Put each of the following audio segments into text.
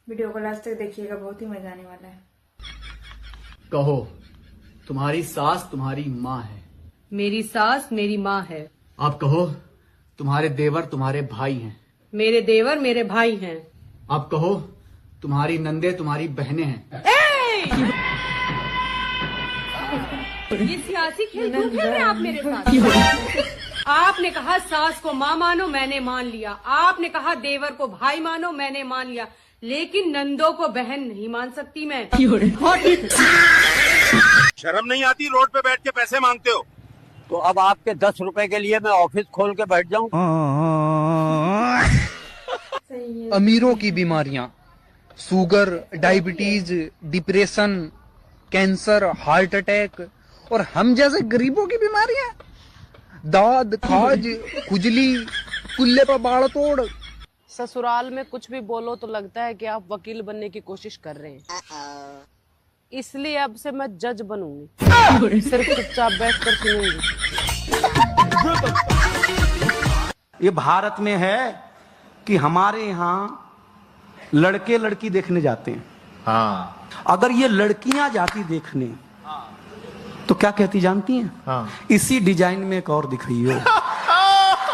Video को last तक देखिएगा, बहुत ही मजा आने वाला है। कहो, तुम्हारी सास तुम्हारी माँ है। मेरी सास मेरी माँ है। आप कहो, तुम्हारे देवर तुम्हारे भाई हैं। मेरे देवर मेरे भाई हैं। आप कहो, तुम्हारी नंदे तुम्हारी बहनें हैं। ये सियासी खेल क्यों खेल रहे हैं आप मेरे साथ? आपने कहा सास को माँ मानो, मैंने मान लिया। आपने कहा देवर को भाई मानो, मैंने मान लिया। लेकिन नंदो को बहन नहीं मान सकती मैं। शर्म नहीं आती? रोड पे बैठ के पैसे मांगते हो। तो अब आपके 10 रुपए के लिए मैं ऑफिस खोल के बैठ जाऊं? अमीरों की बीमारियां, sugar, diabetes, depression, cancer, heart attack, और हम जैसे गरीबों की बीमारियां, दाद, खाज, खुजली, कुल्ले पर बाढ़ तोड़। ससुराल में कुछ भी बोलो तो लगता है कि आप वकील बनने की कोशिश कर रहे हैं। इसलिए अब से मैं जज बनूंगी, सिर्फ चुपचाप बैठकर सुनूंगी। ये भारत में है कि हमारे यहाँ लड़के लड़की देखने जाते हैं। हाँ। अगर ये लड़कियां जाती देखने तो क्या कहती जानती हैं? हाँ। इसी डिजाइन में एक और दिखाइए।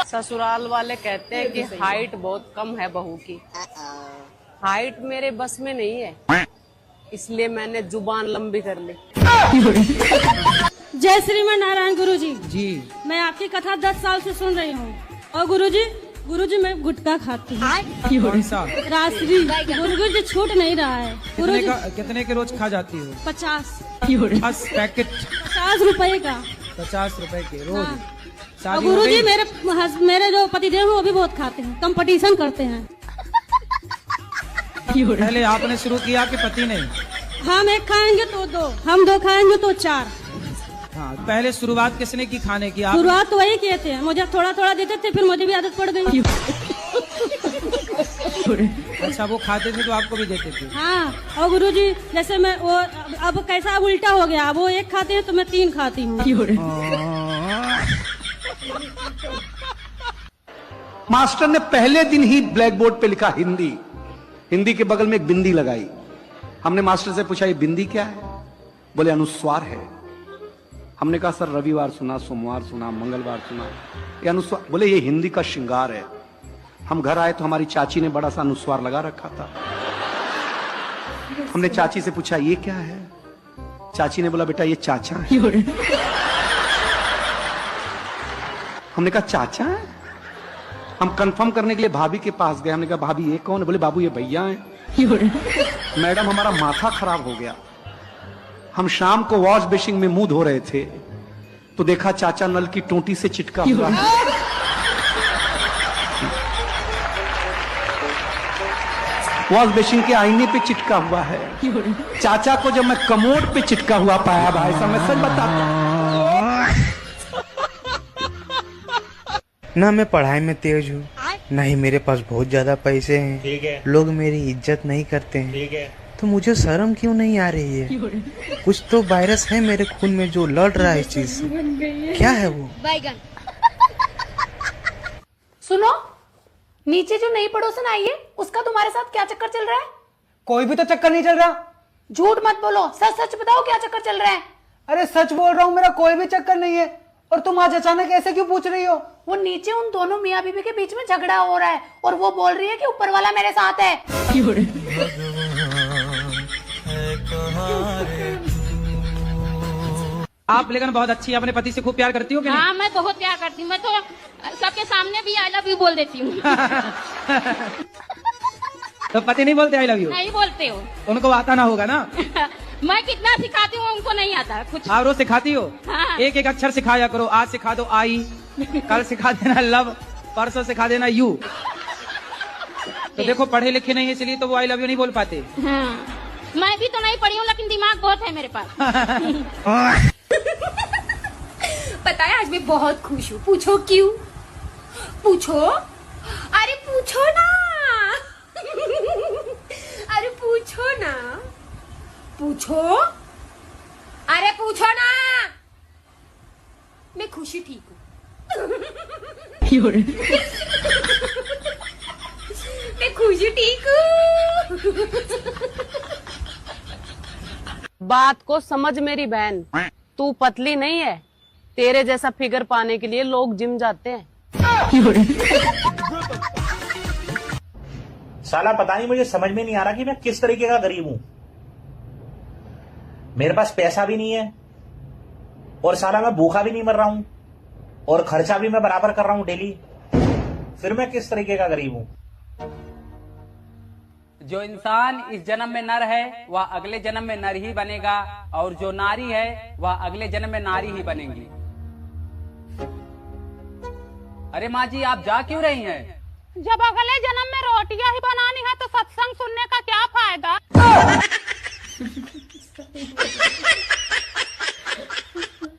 ससुराल वाले कहते हैं कि हाइट बहुत कम है बहू की। हाइट मेरे बस में नहीं है, इसलिए मैंने जुबान लंबी कर ली। जय श्रीमान नारायण गुरुजी। जी, मैं आपकी कथा 10 साल से सुन रही हूँ। और गुरुजी मैं गुटखा खाती हूँ। कौन सा? रासरी। गुरुजी छूट नहीं रहा है। गुरुजी कितने के रोज खा जाती हो? 50 पैकेट 50 रुपए का। 50 रुपए के रोज। हाँ। और शादी हो गुरुजी गई? मेरे जो पतिदेव हैं वो भी बहुत खाते हैं, कंपटीशन करते हैं। पहले आपने शुरू किया कि पति ने? हम एक खाएंगे तो 2, हम 2 खाएंगे तो 4। हाँ, पहले शुरुआत किसने की खाने की? आप? शुरुआत तो वही किए थे, मुझे थोड़ा थोड़ा देते थे, फिर मुझे भी आदत पड़ गई। अच्छा, वो खाते थे तो आपको भी देते थे? हाँ। और गुरुजी जैसे मैं वो अब कैसा उल्टा हो गया, वो 1 खाते हैं तो मैं 3 खाती हूँ। मास्टर ने पहले दिन ही ब्लैक बोर्ड पे लिखा हिंदी। हिंदी के बगल में एक बिंदी लगाई। हमने मास्टर से पूछा, ये बिंदी क्या है? बोले अनुस्वार है। हमने कहा सर, रविवार सुना, सोमवार सुना, मंगलवार सुना, ये अनुस्वार? बोले ये हिंदी का श्रृंगार है। हम घर आए तो हमारी चाची ने बड़ा सा अनुस्वार लगा रखा था। हमने चाची से पूछा, ये क्या है? चाची ने बोला, बेटा ये चाचा है। हमने कहा चाचा है? हम कंफर्म करने के लिए भाभी के पास गए। हमने कहा भाभी ये कौन है? बोले बाबू ये भैया हैं। मैडम हमारा माथा खराब हो गया। हम शाम को वॉश बेसिन में मुंह धो रहे थे तो देखा चाचा नल की टोंटी से चिटका हुआ है। वॉश बेसिन के आईने पे चिटका हुआ है। चाचा को जब मैं कमोड पे चिटका हुआ पाया भाई साहब, मैं सच बताता। ना मैं पढ़ाई में तेज हूँ, ना ही मेरे पास बहुत ज्यादा पैसे हैं। ठीक है। लोग मेरी इज्जत नहीं करते हैं। ठीक है। तो मुझे शर्म क्यों नहीं आ रही है? कुछ तो वायरस है मेरे खून में जो लड़ रहा है इस चीज से। क्या है वो? बैगन। सुनो, नीचे जो नई पड़ोसन आई है उसका तुम्हारे साथ क्या चक्कर चल रहा है? कोई भी तो चक्कर नहीं चल रहा। झूठ मत बोलो, सच सच बताओ क्या चक्कर चल रहा है? अरे सच बोल रहा हूँ, मेरा कोई भी चक्कर नहीं है। और तुम आज अचानक ऐसे क्यों पूछ रही हो? वो नीचे उन दोनों मियाँ बीबी के बीच में झगड़ा हो रहा है और वो बोल रही है कि ऊपर वाला मेरे साथ है। आप लेकिन बहुत अच्छी, अपने पति से खूब प्यार करती हो कि नहीं? हाँ, मैं बहुत प्यार करती हूँ। मैं तो सबके सामने भी आई लव यू बोल देती हूँ। तो पति नहीं बोलते आई लव यू? नहीं बोलते हो? उनको आता ना होगा ना। मैं कितना सिखाती हूँ उनको नहीं आता कुछ। आप रोज सिखाती हो? हाँ। एक एक अक्षर सिखाया करो। आज सिखा दो आई, कल सिखा देना लव, परसों सिखा देना यू। तो देखो पढ़े लिखे नहीं है इसलिए तो वो आई लव यू नहीं बोल पाते। हाँ। मैं भी तो नहीं पढ़ी हूँ लेकिन दिमाग बहुत है मेरे पास। पता है आज मैं बहुत खुश हूँ। पूछो क्यों? पूछो, अरे पूछो ना। अरे पूछो ना, पूछो, अरे पूछो ना। मैं खुशी ठीक हूँ। पे खुश टीकू। बात को समझ मेरी बहन, तू पतली नहीं है, तेरे जैसा फिगर पाने के लिए लोग जिम जाते हैं। साला पता नहीं, मुझे समझ में नहीं आ रहा कि मैं किस तरीके का गरीब हूं। मेरे पास पैसा भी नहीं है और साला मैं भूखा भी नहीं मर रहा हूं और खर्चा भी मैं बराबर कर रहा हूं डेली, फिर मैं किस तरीके का गरीब हूं। जो इंसान इस जन्म में नर है वह अगले जन्म में नर ही बनेगा, और जो नारी है वह अगले जन्म में नारी ही बनेगी। अरे माँ जी, आप जा क्यों रही हैं? जब अगले जन्म में रोटियां ही बनानी है तो सत्संग सुनने का क्या फायदा?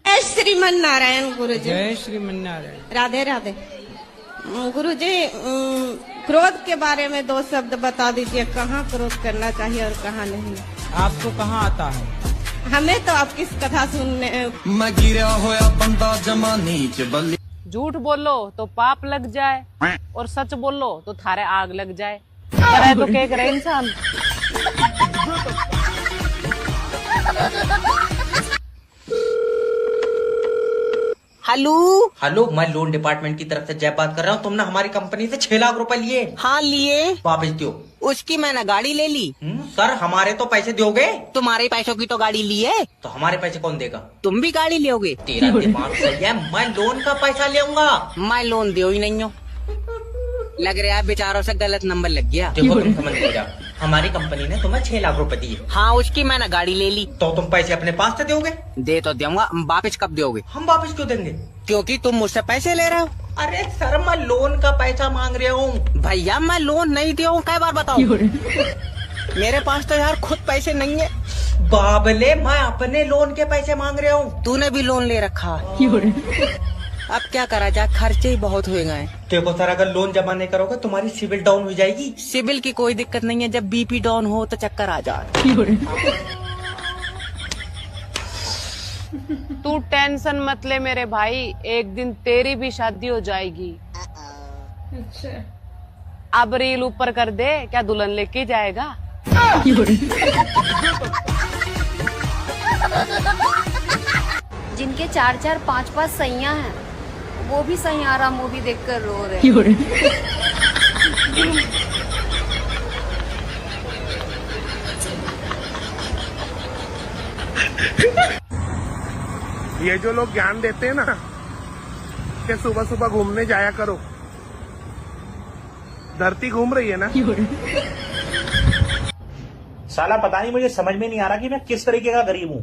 जय श्रीमन नारायण गुरुजी। जय श्रीमन नारायण। राधे राधे। गुरुजी, क्रोध के बारे में 2 शब्द बता दीजिए, कहाँ क्रोध करना चाहिए और कहाँ नहीं। आपको कहाँ आता है? हमें तो आपकी कथा सुनने। मैं गिरा होया बंदा जमा नीच बल्ली। झूठ बोलो तो पाप लग जाए और सच बोलो तो थारे आग लग जाए। करे तो क्या करे इंसान। हेलो हेलो, मैं लोन डिपार्टमेंट की तरफ से जय बात कर रहा हूँ। तुमने हमारी कंपनी से 6 लाख रुपए लिए। हाँ लिए। वापस दो। उसकी मैंने गाड़ी ले ली। सर, हमारे तो पैसे दोगे? तुम्हारे पैसों की तो गाड़ी ली है। तो हमारे पैसे कौन देगा? तुम भी गाड़ी लोगे? तेरा दिमाग सही है, मैं लोन का पैसा लेऊंगा। मैं लोन दे ही नहीं हूँ। लग रहा है बेचारों से गलत नंबर लग गया। देखो, तुम समझ नहीं जा, हमारी कंपनी ने तुम्हें 6 लाख रुपए दिए। हाँ, उसकी मैंने गाड़ी ले ली। तो तुम पैसे अपने पास से दोगे? दे तो दूंगा, वापिस कब दोगे? हम वापस क्यों देंगे? क्योंकि तुम मुझसे पैसे ले रहे हो। अरे सर, मैं लोन का पैसा मांग रहा हूँ। भैया, मैं लोन नहीं दिया हूँ, कई बार बताओ। मेरे पास तो यार खुद पैसे नहीं है। बाबले, मैं अपने लोन के पैसे मांग रहा हूँ। तूने भी लोन ले रखा। अब क्या करा जाए, खर्चे ही बहुत हुए गए। देखो सर, अगर लोन जमा नहीं करोगे तुम्हारी सिविल डाउन हो जाएगी। सिविल की कोई दिक्कत नहीं है, जब बीपी डाउन हो तो चक्कर आ जाए। तू टेंशन मत ले मेरे भाई, एक दिन तेरी भी शादी हो जाएगी। अब रील ऊपर कर दे, क्या दुल्हन लेके जाएगा? जिनके 4-4, 5-5 सैयां हैं, वो भी सैयारा मूवी देखकर रो रहे हैं। ये जो लोग ज्ञान देते हैं ना कि सुबह सुबह घूमने जाया करो, धरती घूम रही है ना। साला पता नहीं, मुझे समझ में नहीं आ रहा कि मैं किस तरीके का गरीब हूँ।